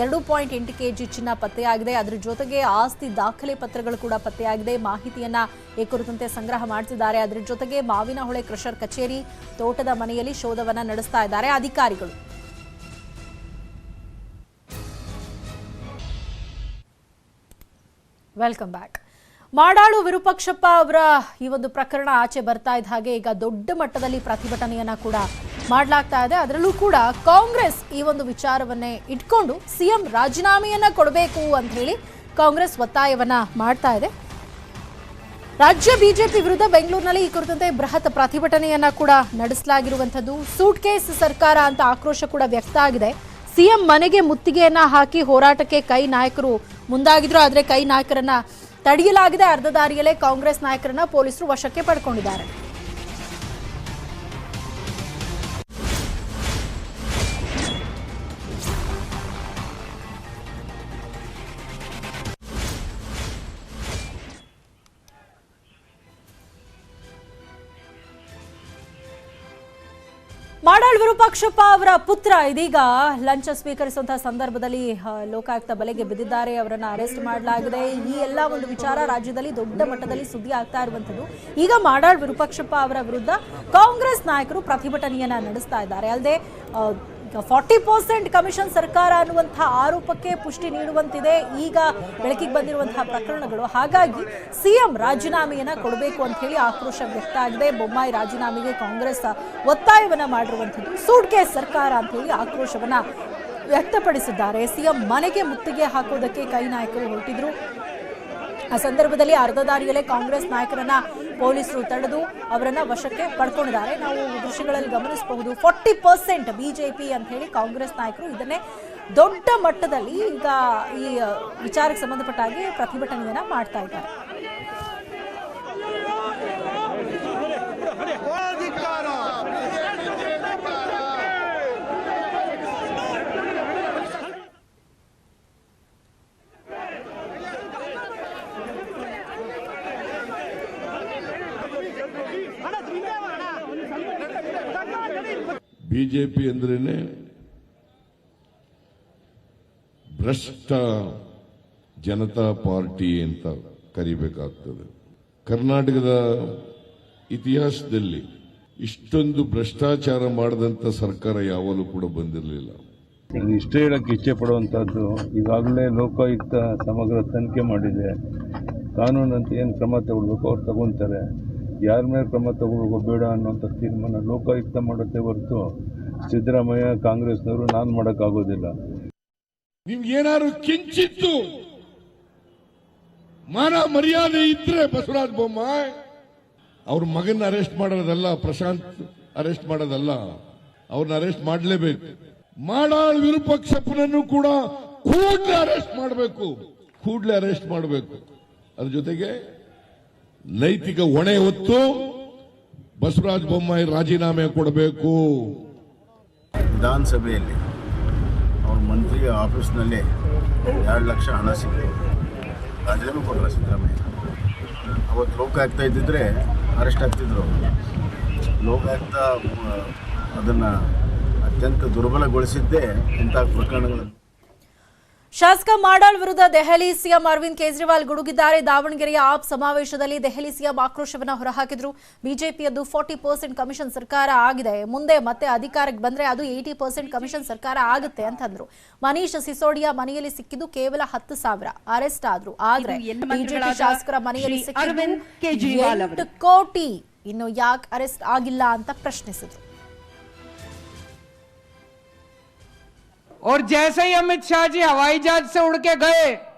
S1: 2.8 ಕೆಜಿ ಚಿನ್ನ ಪತ್ತೆಯಾಗಿದೆ. ಅದರ ಜೊತೆಗೆ ಆಸ್ತಿ ದಾಖಲೆ ಪತ್ರಗಳು ಕೂಡ ಪತ್ತೆಯಾಗಿದೆ. ಮಾಹಿತಿಯನ್ನ ಈ ಕುರಿತಂತೆ ಸಂಗ್ರಹ ಮಾಡ್ತಿದ್ದಾರೆ. ಅದರ ಜೊತೆಗೆ ಮಾವಿನಹೊಳೆ ಕ್ರಷರ್ ಕಚೇರಿ, ತೋಟದ ಮನೆಯಲ್ಲಿ ಶೋಧವನ್ನ ನಡೆಸ್ತಾ ಇದ್ದಾರೆ ಅಧಿಕಾರಿಗಳು. Welcome back. ಮಾಡಾಳು ವಿರೂಪಾಕ್ಷಪ್ಪ ಅವರ ಈ ಒಂದು ಪ್ರಕರಣ ಆಚೆ ಬರ್ತಾ ಇದ್ದ ಹಾಗೆ ಈಗ ದೊಡ್ಡ ಮಟ್ಟದಲ್ಲಿ ಪ್ರತಿಭಟನೆಯನ್ನ ಕೂಡ ಮಾಡಲಾಗ್ತಾ ಇದೆ. ಅದರಲ್ಲೂ ಕೂಡ ಕಾಂಗ್ರೆಸ್ ಈ ಒಂದು ವಿಚಾರವನ್ನೇ ಇಟ್ಕೊಂಡು ಸಿಎಂ ರಾಜೀನಾಮೆಯನ್ನ ಕೊಡಬೇಕು ಅಂತ ಹೇಳಿ ಕಾಂಗ್ರೆಸ್ ಒತ್ತಾಯವನ್ನ ಮಾಡ್ತಾ ಇದೆ. ರಾಜ್ಯ ಬಿಜೆಪಿ ವಿರುದ್ಧ ಬೆಂಗಳೂರಿನಲ್ಲಿ ಈ ಕುರಿತಂತೆ ಬೃಹತ್ ಪ್ರತಿಭಟನೆಯನ್ನ ಕೂಡ ನಡೆಸಲಾಗಿರುವಂಥದ್ದು. ಸೂಟ್ ಕೇಸ್ ಸರ್ಕಾರ ಅಂತ ಆಕ್ರೋಶ ಕೂಡ ವ್ಯಕ್ತ ಆಗಿದೆ. ಸಿಎಂ ಮನೆಗೆ ಮುತ್ತಿಗೆಯನ್ನ ಹಾಕಿ ಹೋರಾಟಕ್ಕೆ ಕೈ ನಾಯಕರು ಮುಂದಾಗಿದ್ರು. ಆದರೆ ಕೈ ನಾಯಕರನ್ನ ತಡೆಯಲಾಗಿದೆ. ಅರ್ಧ ದಾರಿಯಲ್ಲೇ ಕಾಂಗ್ರೆಸ್ ನಾಯಕರನ್ನ ಪೊಲೀಸರು ವಶಕ್ಕೆ ಪಡ್ಕೊಂಡಿದ್ದಾರೆ. ಮಾಡಾಳ್ ವಿರೂಪಾಕ್ಷಪ್ಪ ಅವರ ಪುತ್ರ ಇದೀಗ ಲಂಚ ಸ್ವೀಕರಿಸುವಂತಹ ಸಂದರ್ಭದಲ್ಲಿ ಲೋಕಾಯುಕ್ತ ಬಲೆಗೆ ಬಿದ್ದಿದ್ದಾರೆ. ಅವರನ್ನ ಅರೆಸ್ಟ್ ಮಾಡಲಾಗಿದೆ. ಈ ಎಲ್ಲ ಒಂದು ವಿಚಾರ ರಾಜ್ಯದಲ್ಲಿ ದೊಡ್ಡ ಮಟ್ಟದಲ್ಲಿ ಸುದ್ದಿ ಆಗ್ತಾ ಇರುವಂತದ್ದು. ಈಗ ಮಾಡಾಳ್ ವಿರೂಪಾಕ್ಷಪ್ಪ ಅವರ ವಿರುದ್ಧ ಕಾಂಗ್ರೆಸ್ ನಾಯಕರು ಪ್ರತಿಭಟನೆಯನ್ನ ನಡೆಸ್ತಾ ಇದ್ದಾರೆ. ಅಲ್ಲದೆ 40% ಕಮಿಷನ್ ಸರ್ಕಾರ ಅನ್ನುವಂತಹ ಆರೋಪಕ್ಕೆ ಪುಷ್ಟಿ ನೀಡುವಂತಿದೆ ಈಗ ಬೆಳಕಿಗೆ ಬಂದಿರುವಂತಹ ಪ್ರಕರಣಗಳು. ಹಾಗಾಗಿ ಸಿಎಂ ರಾಜೀನಾಮೆಯನ್ನ ಕೊಡಬೇಕು ಅಂತ ಹೇಳಿ ಆಕ್ರೋಶ ವ್ಯಕ್ತ ಆಗಿದೆ. ಬೊಮ್ಮಾಯಿ ರಾಜೀನಾಮೆಗೆ ಕಾಂಗ್ರೆಸ್ ಒತ್ತಾಯವನ್ನ ಮಾಡಿರುವಂಥದ್ದು. ಸೂಟ್ ಕೇಸ್ ಸರ್ಕಾರ ಅಂತ ಹೇಳಿ ಆಕ್ರೋಶವನ್ನ ವ್ಯಕ್ತಪಡಿಸಿದ್ದಾರೆ. ಸಿಎಂ ಮನೆಗೆ ಮುತ್ತಿಗೆ ಹಾಕೋದಕ್ಕೆ ಕೈ ನಾಯಕರು ಹೊರಟಿದ್ರು. ಆ ಸಂದರ್ಭದಲ್ಲಿ ಅರ್ಧ ದಾರಿಯಲ್ಲೇ ಕಾಂಗ್ರೆಸ್ ನಾಯಕರನ್ನ ಪೊಲೀಸರು ತಡೆದು ಅವರನ್ನ ವಶಕ್ಕೆ ಪಡ್ಕೊಂಡಿದ್ದಾರೆ. ನಾವು ದೃಶ್ಯಗಳಲ್ಲಿ ಗಮನಿಸಬಹುದು. 40% ಬಿಜೆಪಿ ಅಂತ ಹೇಳಿ ಕಾಂಗ್ರೆಸ್ ನಾಯಕರು ಇದನ್ನೇ ದೊಡ್ಡ ಮಟ್ಟದಲ್ಲಿ ಈಗ ಈ ವಿಚಾರಕ್ಕೆ ಸಂಬಂಧಪಟ್ಟ ಹಾಗೆ ಪ್ರತಿಭಟನೆಯನ್ನ ಮಾಡ್ತಾ ಇದ್ದಾರೆ.
S5: ಬಿಜೆಪಿ ಅಂದ್ರೇನೆ ಭ್ರಷ್ಟ ಜನತಾ ಪಾರ್ಟಿ ಅಂತ ಕರಿಬೇಕಾಗ್ತದೆ. ಕರ್ನಾಟಕದ ಇತಿಹಾಸದಲ್ಲಿ ಇಷ್ಟೊಂದು ಭ್ರಷ್ಟಾಚಾರ ಮಾಡದಂತ ಸರ್ಕಾರ ಯಾವಾಗಲೂ ಕೂಡ ಬಂದಿರಲಿಲ್ಲ.
S6: ಇಷ್ಟೇ ಹೇಳಕ್ಕೆ ಇಚ್ಛೆ ಪಡುವಂಥದ್ದು, ಈಗಾಗಲೇ ಲೋಕಾಯುಕ್ತ ಸಮಗ್ರ ತನಿಖೆ ಮಾಡಿದೆ. ಕಾನೂನಂತ ಏನು ಕ್ರಮ ತಗೊಳ್ಬೇಕು ಅವ್ರು ತಗೊತಾರೆ. ಯಾರ ಮೇಲೆ ಕ್ರಮ ತಗೊಳ್ಬೇಕು ಬೇಡ ಅನ್ನೋಂಥ ತೀರ್ಮಾನ ಲೋಕಾಯುಕ್ತ ಮಾಡುತ್ತೆ ಹೊರತು ಸಿದ್ದರಾಮಯ್ಯ ಕಾಂಗ್ರೆಸ್ನವರು ನಾನು ಮಾಡೋಕ್ಕಾಗೋದಿಲ್ಲ.
S5: ನಿಮ್ಗೇನಾದ್ರು ಕಿಂಚಿತ್ತು ಮಾನ ಮರ್ಯಾದೆ ಇದ್ರೆ ಬಸವರಾಜ ಬೊಮ್ಮಾಯಿ ಅವ್ರ ಮಗನ ಅರೆಸ್ಟ್ ಮಾಡೋದಲ್ಲ, ಪ್ರಶಾಂತ್ ಅರೆಸ್ಟ್ ಮಾಡೋದಲ್ಲ, ಅವ್ರನ್ನ ಅರೆಸ್ಟ್ ಮಾಡಲೇಬೇಕು. ಮಾಡಾಳ್ ವಿರೂಪಾಕ್ಷಪ್ಪನನ್ನು ಕೂಡ ಕೂಡಲೇ ಅರೆಸ್ಟ್ ಮಾಡಬೇಕು. ಅದ್ರ ಜೊತೆಗೆ ನೈತಿಕ ಹೊಣೆ ಹೊತ್ತು ಬಸವರಾಜ ಬೊಮ್ಮಾಯಿ ರಾಜೀನಾಮೆ ಕೊಡಬೇಕು.
S7: ವಿಧಾನಸಭೆಯಲ್ಲಿ ಅವ್ರ ಮಂತ್ರಿ ಆಫೀಸ್ನಲ್ಲಿ 2 ಲಕ್ಷ ಹಣ ಸಿಕ್ತು. ರಾಜೀನಾಮೆ ಕೊಡಲ್ಲ ಸಿದ್ದರಾಮಯ್ಯ. ಅವತ್ತು ಲೋಕಾಯುಕ್ತ ಇದ್ದಿದ್ರೆ ಅರೆಸ್ಟ್ ಆಗ್ತಿದ್ರು. ಲೋಕಾಯುಕ್ತ ಅದನ್ನು ಅತ್ಯಂತ ದುರ್ಬಲಗೊಳಿಸಿದ್ದೇ ಇಂತಹ ಪ್ರಕರಣಗಳನ್ನು.
S1: ಶಾಸಕ ಮಾಡಾಳ್ ವಿರುದ್ಧ ದೆಹಲಿ ಸಿಎಂ ಅರವಿಂದ್ ಕೇಜ್ರಿವಾಲ್ ಗುಡುಗಿದ್ದಾರೆ. ದಾವಣಗೆರೆಯ ಆಪ್ ಸಮಾವೇಶದಲ್ಲಿ ದೆಹಲಿ ಸಿಎಂ ಆಕ್ರೋಶವನ್ನ ಹೊರಹಾಕಿದ್ರು. ಬಿಜೆಪಿಯದ್ದು 40% ಕಮಿಷನ್ ಸರ್ಕಾರ ಆಗಿದೆ, ಮುಂದೆ ಮತ್ತೆ ಅಧಿಕಾರಕ್ಕೆ ಬಂದ್ರೆ ಅದು 80% ಕಮಿಷನ್ ಸರ್ಕಾರ ಆಗುತ್ತೆ ಅಂತಂದ್ರು. ಮನೀಶ್ ಸಿಸೋಡಿಯಾ ಮನೆಯಲ್ಲಿ ಸಿಕ್ಕಿದ್ದು ಕೇವಲ 10,000, ಅರೆಸ್ಟ್ ಆದ್ರು. ಆದ್ರೆ ಬಿಜೆಪಿ ಶಾಸಕರ ಮನೆಯಲ್ಲಿ ಸಿಕ್ಕಿದ್ದು 8 ಕೋಟಿ. ಇನ್ನು ಯಾಕೆ ಅರೆಸ್ಟ್ ಆಗಿಲ್ಲ ಅಂತ ಪ್ರಶ್ನಿಸಿದ್ರು.
S8: और जैसे ही अमित शाह जी हवाई जहाज से उड़ के गए,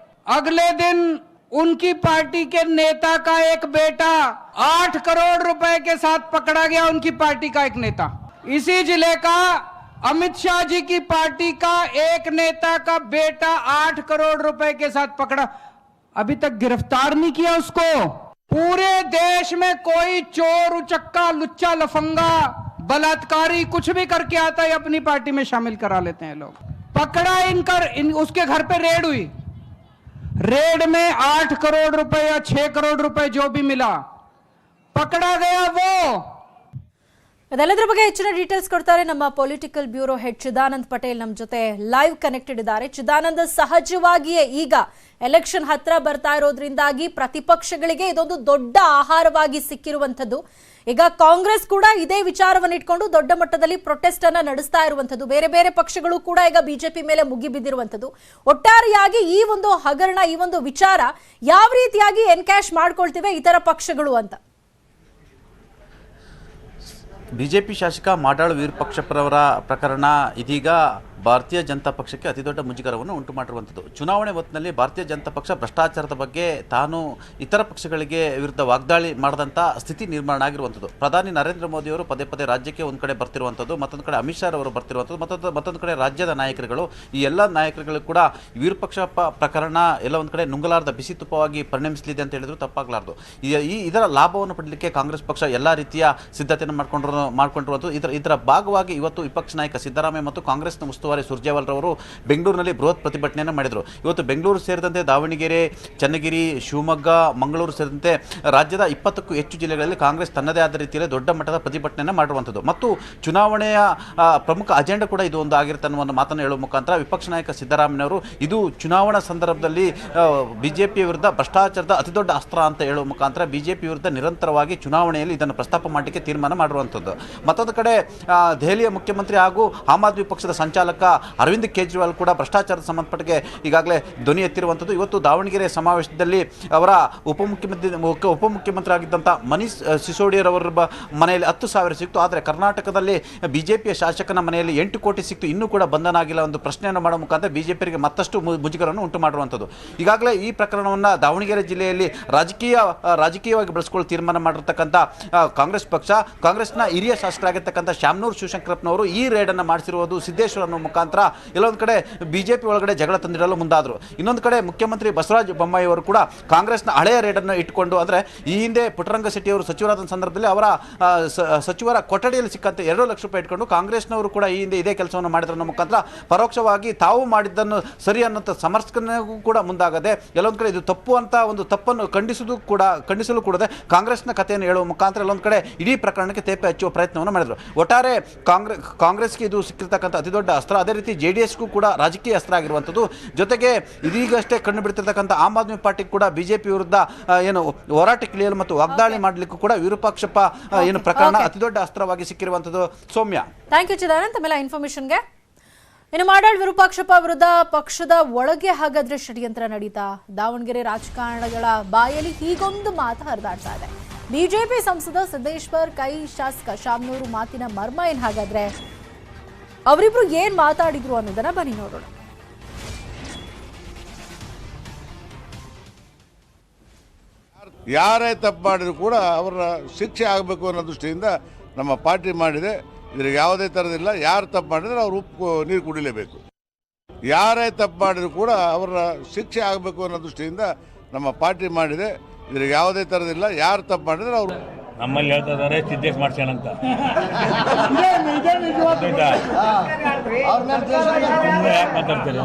S8: अगले दिन उनकी पार्टी के नेता का एक बेटा 8 करोड़ रुपए के साथ पकड़ा गया. उनकी पार्टी का एक नेता, इसी जिले का अमित शाह जी की पार्टी का एक नेता का बेटा 8 करोड़ रुपए के साथ पकड़ा. अभी तक गिरफ्तार नहीं किया उसको. पूरे देश में कोई चोर उचक्का लुच्चा लफंगा बलात्कारी कुछ भी करके आता है अपनी पार्टी में शामिल करा लेते हैं लोग. पकड़ा उसके घर पे रेड हुई. रेड में 8 करोड़ रुपए या 6 करोड़ रुपए जो भी मिला, पकड़ा गया वो.
S1: ಇದೆಲ್ಲದರ ಬಗ್ಗೆ ಹೆಚ್ಚಿನ ಡೀಟೇಲ್ಸ್ ಕೊಡ್ತಾರೆ ನಮ್ಮ political bureau head Chidanand Patel ನಮ್ಮ ಜೊತೆ ಲೈವ್ ಕನೆಕ್ಟೆಡ್ ಇದ್ದಾರೆ. ಚಿದಾನಂದ್, ಸಹಜವಾಗಿಯೇ ಈಗ ಎಲೆಕ್ಷನ್ ಹತ್ರ ಬರ್ತಾ ಇರೋದ್ರಿಂದಾಗಿ ಪ್ರತಿಪಕ್ಷಗಳಿಗೆ ಇದೊಂದು ದೊಡ್ಡ ಆಹಾರವಾಗಿ ಸಿಕ್ಕಿರುವಂತದ್ದು. ಈಗ ಕಾಂಗ್ರೆಸ್ ಕೂಡ ಇದೇ ವಿಚಾರವನ್ನು ಇಟ್ಕೊಂಡು ದೊಡ್ಡ ಮಟ್ಟದಲ್ಲಿ ಪ್ರೊಟೆಸ್ಟ್ ಅನ್ನ ನಡೆಸ್ತಾ ಇರುವಂತದ್ದು. ಬೇರೆ ಬೇರೆ ಪಕ್ಷಗಳು ಕೂಡ ಈಗ ಬಿಜೆಪಿ ಮೇಲೆ ಮುಗಿಬಿದ್ದಿರುವಂತದ್ದು. ಒಟ್ಟಾರೆಯಾಗಿ ಈ ಒಂದು ಹಗರಣ, ಈ ಒಂದು ವಿಚಾರ ಯಾವ ರೀತಿಯಾಗಿ ಎನ್ಕ್ಯಾಶ್ ಮಾಡ್ಕೊಳ್ತಿವೆ ಇತರ ಪಕ್ಷಗಳು ಅಂತ?
S9: ಬಿಜೆಪಿ ಶಾಸಕ ಮಾಡಾಳ್ ವಿರೂಪಾಕ್ಷಪ್ಪರವರ ಪ್ರಕರಣ ಇದೀಗ ಭಾರತೀಯ ಜನತಾ ಪಕ್ಷಕ್ಕೆ ಅತಿದೊಡ್ಡ ಮುಜುಗರವನ್ನು ಉಂಟು ಮಾಡಿರುವಂಥದ್ದು. ಚುನಾವಣೆ ಹೊತ್ತಿನಲ್ಲಿ ಭಾರತೀಯ ಜನತಾ ಪಕ್ಷ ಭ್ರಷ್ಟಾಚಾರದ ಬಗ್ಗೆ ತಾನು ಇತರ ಪಕ್ಷಗಳಿಗೆ ವಿರುದ್ಧ ವಾಗ್ದಾಳಿ ಮಾಡಿದಂಥ ಸ್ಥಿತಿ ನಿರ್ಮಾಣ ಆಗಿರುವಂಥದ್ದು. ಪ್ರಧಾನಿ ನರೇಂದ್ರ ಮೋದಿಯವರು ಪದೇ ಪದೇ ರಾಜ್ಯಕ್ಕೆ ಒಂದು ಕಡೆ ಬರ್ತಿರುವಂಥದ್ದು, ಮತ್ತೊಂದು ಕಡೆ ಅಮಿತ್ ಶಾ ಅವರು ಬರ್ತಿರುವಂಥದ್ದು, ಮತ್ತೊಂದು ಕಡೆ ರಾಜ್ಯದ ನಾಯಕರುಗಳು, ಈ ಎಲ್ಲ ನಾಯಕರುಗಳು ಕೂಡ ವಿರೂಪಾಕ್ಷಪ್ಪ ಪ್ರಕರಣ ಎಲ್ಲ ಒಂದು ಕಡೆ ನುಂಗಲಾರದ ಬಿಸಿ ತುಪ್ಪವಾಗಿ ಪರಿಣಮಿಸಲಿದೆ ಅಂತ ಹೇಳಿದ್ರು ತಪ್ಪಾಗಲಾರದು. ಇದರ ಲಾಭವನ್ನು ಪಡಲಿಕ್ಕೆ ಕಾಂಗ್ರೆಸ್ ಪಕ್ಷ ಎಲ್ಲ ರೀತಿಯ ಸಿದ್ಧತೆಯನ್ನು ಮಾಡ್ಕೊಂಡಿರುವಂಥದ್ದು. ಇದರ ಭಾಗವಾಗಿ ಇವತ್ತು ವಿಪಕ್ಷ ನಾಯಕ ಸಿದ್ದರಾಮಯ್ಯ ಮತ್ತು ಕಾಂಗ್ರೆಸ್ನ ಉಸ್ತುವಾರಿ ಸುರ್ಜೇವಾಲ್ ರವರು ಬೆಂಗಳೂರಿನಲ್ಲಿ ಬೃಹತ್ ಪ್ರತಿಭಟನೆಯನ್ನು ಮಾಡಿದರು. ಇವತ್ತು ಬೆಂಗಳೂರು ಸೇರಿದಂತೆ ದಾವಣಗೆರೆ, ಚನ್ನಗಿರಿ, ಶಿವಮೊಗ್ಗ, ಮಂಗಳೂರು ಸೇರಿದಂತೆ ರಾಜ್ಯದ 20ಕ್ಕೂ ಹೆಚ್ಚು ಜಿಲ್ಲೆಗಳಲ್ಲಿ ಕಾಂಗ್ರೆಸ್ ತನ್ನದೇ ಆದ ರೀತಿಯಲ್ಲಿ ದೊಡ್ಡ ಮಟ್ಟದ ಪ್ರತಿಭಟನೆಯನ್ನು ಮಾಡಿರುವಂಥದ್ದು. ಮತ್ತು ಚುನಾವಣೆಯ ಪ್ರಮುಖ ಅಜೆಂಡಾ ಕೂಡ ಇದು ಒಂದು ಆಗಿರುತ್ತೆ ಅನ್ನುವ ಮಾತನ್ನು ಹೇಳುವ ಮುಖಾಂತರ ವಿಪಕ್ಷ ನಾಯಕ ಸಿದ್ದರಾಮಯ್ಯವರು ಇದು ಚುನಾವಣಾ ಸಂದರ್ಭದಲ್ಲಿ ಬಿಜೆಪಿ ವಿರುದ್ಧ ಭ್ರಷ್ಟಾಚಾರದ ಅತಿದೊಡ್ಡ ಅಸ್ತ್ರ ಅಂತ ಹೇಳುವ ಮುಖಾಂತರ ಬಿಜೆಪಿ ವಿರುದ್ಧ ನಿರಂತರವಾಗಿ ಚುನಾವಣೆಯಲ್ಲಿ ಇದನ್ನು ಪ್ರಸ್ತಾಪ ಮಾಡಲಿಕ್ಕೆ ತೀರ್ಮಾನ ಮಾಡಿರುವಂಥದ್ದು. ಮತ್ತೊಂದು ಕಡೆ ದೆಹಲಿಯ ಮುಖ್ಯಮಂತ್ರಿ ಹಾಗೂ ಆಮ್ ಆದ್ಮಿ ಪಕ್ಷದ ಸಂಚಾಲಕ ಅರವಿಂದ್ ಕೇಜ್ರಿವಾಲ್ ಕೂಡ ಭ್ರಷ್ಟಾಚಾರದ ಸಂಬಂಧಪಟ್ಟಿಗೆ ಈಗಾಗಲೇ ಧ್ವನಿ ಎತ್ತಿರುವಂಥದ್ದು. ಇವತ್ತು ದಾವಣಗೆರೆ ಸಮಾವೇಶದಲ್ಲಿ ಅವರ ಉಪಮುಖ್ಯಮಂತ್ರಿ ಆಗಿದ್ದಂಥ ಮನೀಶ್ ಸಿಸೋಡಿಯಾರವರ ಮನೆಯಲ್ಲಿ 10,000 ಸಿಕ್ತು. ಆದರೆ ಕರ್ನಾಟಕದಲ್ಲಿ ಬಿಜೆಪಿಯ ಶಾಸಕನ ಮನೆಯಲ್ಲಿ 8 ಕೋಟಿ ಸಿಕ್ತು, ಇನ್ನೂ ಕೂಡ ಬಂಧನ ಆಗಿಲ್ಲ. ಒಂದು ಪ್ರಶ್ನೆಯನ್ನು ಮಾಡುವ ಮುಖಾಂತರ ಬಿಜೆಪಿಗೆ ಮತ್ತಷ್ಟು ಮುಜುಗರವನ್ನು ಉಂಟು ಮಾಡುವಂಥದ್ದು. ಈಗಾಗಲೇ ಈ ಪ್ರಕರಣವನ್ನು ದಾವಣಗೆರೆ ಜಿಲ್ಲೆಯಲ್ಲಿ ರಾಜಕೀಯವಾಗಿ ಬಳಸಿಕೊಳ್ಳಲು ತೀರ್ಮಾನ ಮಾಡಿರ್ತಕ್ಕಂಥ ಕಾಂಗ್ರೆಸ್ ಪಕ್ಷ, ಕಾಂಗ್ರೆಸ್ನ ಹಿರಿಯ ಶಾಸಕರಾಗಿರ್ತಕ್ಕಂಥ ಶ್ಯಾಮನೂರು ಶಿವಶಂಕರಪ್ಪನವರು ಈ ರೇಡನ್ನು ಮಾಡಿಸಿರುವುದು ಸಿದ್ದೇಶ್ವರ ಅನ್ನೋ ಮುಖಾಂತರ ಎಲ್ಲೊಂದು ಕಡೆ ಬಿಜೆಪಿ ಒಳಗಡೆ ಜಗಳ ತಂದಿಡಲು ಮುಂದಾದರು. ಇನ್ನೊಂದು ಕಡೆ ಮುಖ್ಯಮಂತ್ರಿ ಬಸವರಾಜ ಬೊಮ್ಮಾಯಿ ಅವರು ಕೂಡ ಕಾಂಗ್ರೆಸ್ನ ಹಳೆಯ ರೇಡನ್ನು ಇಟ್ಟುಕೊಂಡು, ಅಂದರೆ ಈ ಹಿಂದೆ ಪುಟ್ಟರಂಗ ಶೆಟ್ಟಿ ಅವರು ಸಚಿವರಾದ ಸಂದರ್ಭದಲ್ಲಿ ಅವರ ಸಚಿವರ ಕೊಠಡಿಯಲ್ಲಿ ಸಿಕ್ಕಂತೆ 2 ಲಕ್ಷ ರೂಪಾಯಿ ಇಟ್ಕೊಂಡು ಕಾಂಗ್ರೆಸ್ನವರು ಕೂಡ ಈ ಹಿಂದೆ ಇದೇ ಕೆಲಸವನ್ನು ಮಾಡಿದ್ರ ಅನ್ನೋ ಮುಖಾಂತರ ಪರೋಕ್ಷವಾಗಿ ತಾವು ಮಾಡಿದ್ದನ್ನು ಸರಿ ಅನ್ನೋಂಥ ಸಮರ್ಥನೆಗೂ ಕೂಡ ಮುಂದಾಗದೆ ಎಲ್ಲೊಂದು ಕಡೆ ಇದು ತಪ್ಪು ಅಂತ ಒಂದು ತಪ್ಪನ್ನು ಖಂಡಿಸಲು ಕೂಡದೆ ಕಾಂಗ್ರೆಸ್ನ ಕಥೆಯನ್ನು ಹೇಳುವ ಮುಖಾಂತರ ಎಲ್ಲೊಂದು ಕಡೆ ಇಡೀ ಪ್ರಕರಣಕ್ಕೆ ತೇಪೆ ಹಚ್ಚುವ ಪ್ರಯತ್ನವನ್ನು ಮಾಡಿದರು. ಒಟ್ಟಾರೆ ಕಾಂಗ್ರೆಸ್ಗೆ ಇದು ಸಿಕ್ಕಿರ್ತಕ್ಕಂಥ ಅತಿದೊಡ್ಡ ಅಸ್ತ್ರ. ಅದೇ ರೀತಿ JDSಗೂ ಕೂಡ ರಾಜಕೀಯ ಅಸ್ತ್ರ ಆಗಿರುವಂಥದ್ದು. ಜೊತೆಗೆ ಇದೀಗಷ್ಟೇ ಕಂಡು ಬಿಡ್ತಿರ್ತಕ್ಕಂಥ ಆಮ್ ಆದ್ಮಿ ಪಾರ್ಟಿ ಕೂಡ ಬಿಜೆಪಿ ವಿರುದ್ಧ ಏನು ಹೋರಾಟಕ್ಕಿಳಿಯಲು ಮತ್ತು ವಾಗ್ದಾಳಿ ಮಾಡಲಿಕ್ಕೂ ಕೂಡ ವಿರೂಪಾಕ್ಷಪ್ಪ ಏನು ಪ್ರಕರಣ ಅತಿದೊಡ್ಡ ಅಸ್ತ್ರವಾಗಿ ಸಿಕ್ಕಿರುವಂಥದ್ದು. ಸೌಮ್ಯ,
S1: ಥ್ಯಾಂಕ್ ಯು ಚಿದಾನಂದ್ ತಮ್ಮೆಲ್ಲ ಇನ್ಫಾರ್ಮೇಶನ್ಗೆ. ಇನ್ನು ಮಾಡಾಳ್ ವಿರೂಪಾಕ್ಷಪ್ಪ ವಿರುದ್ಧ ಪಕ್ಷದ ಒಳಗೆ ಹಾಗಾದ್ರೆ ಷಡ್ಯಂತ್ರ ನಡೀತಾ? ದಾವಣಗೆರೆ ರಾಜಕಾರಣಗಳ ಬಾಯಲ್ಲಿ ಹೀಗೊಂದು ಮಾತು ಹರಿದಾಡ್ತಾ ಇದೆ. ಬಿಜೆಪಿ ಸಂಸದ ಸಿದ್ದೇಶ್ವರ್ ಕೈ ಶಾಸಕ ಶಾಮನೂರು ಮಾತಿನ ಮರ್ಮ ಏನ್ ಹಾಗಾದ್ರೆ? ಅವರಿಬ್ರು ಏನ್ ಮಾತಾಡಿದ್ರು ಅನ್ನೋದನ್ನ ಬನ್ನಿ ನೋಡೋಣ.
S5: ಯಾರೇ ತಪ್ಪು ಮಾಡಿದ್ರು ಕೂಡ ಅವರ ಶಿಕ್ಷೆ ಆಗಬೇಕು ಅನ್ನೋ ದೃಷ್ಟಿಯಿಂದ ನಮ್ಮ ಪಾರ್ಟಿ ಮಾಡಿದೆ. ಇದ್ರಿಗೆ ಯಾವುದೇ ಥರದಿಲ್ಲ. ಯಾರು ತಪ್ಪು ಮಾಡಿದ್ರೆ ಅವ್ರು ನೀರು ಕುಡಿಲೇಬೇಕು. ಯಾರೇ ತಪ್ಪು ಮಾಡಿದ್ರು ಕೂಡ ಅವರ ಶಿಕ್ಷೆ ಆಗಬೇಕು ಅನ್ನೋ ದೃಷ್ಟಿಯಿಂದ ನಮ್ಮ ಪಾರ್ಟಿ ಮಾಡಿದೆ. ಇದ್ರಿಗೆ ಯಾವುದೇ ಥರದಿಲ್ಲ. ಯಾರು ತಪ್ಪು ಮಾಡಿದ್ರೆ ಅವರು
S6: ನಮ್ಮಲ್ಲಿ ಹೇಳ್ತಿದ್ದಾರೆ ಸಿದ್ದೇಶ್ ಮಾಡ್ಸೋಣ ಅಂತ. ಯಾಕೆ ಮಾತಾಡ್ತೀರಿ?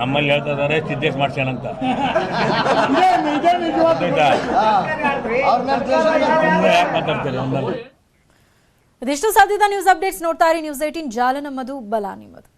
S6: ನಮ್ಮಲ್ಲಿ ಹೇಳ್ತಿದ್ದಾರೆ ಸಿದ್ದೇಶ್ ಮಾಡ್ಸೋಣ ಅಂತ. ಯಾಕೆ ಮಾತಾಡ್ತೀರಿ?
S1: ಇದಿಷ್ಟು ಸದ್ಯದ ನ್ಯೂಸ್ ಅಪ್ಡೇಟ್ಸ್ ನೋಡ್ತಾ ಇರಿ ನ್ಯೂಸ್ 18 ಜಾಲ ನಮ್ಮದು ಬಲ ನಿಮ್ಮದು.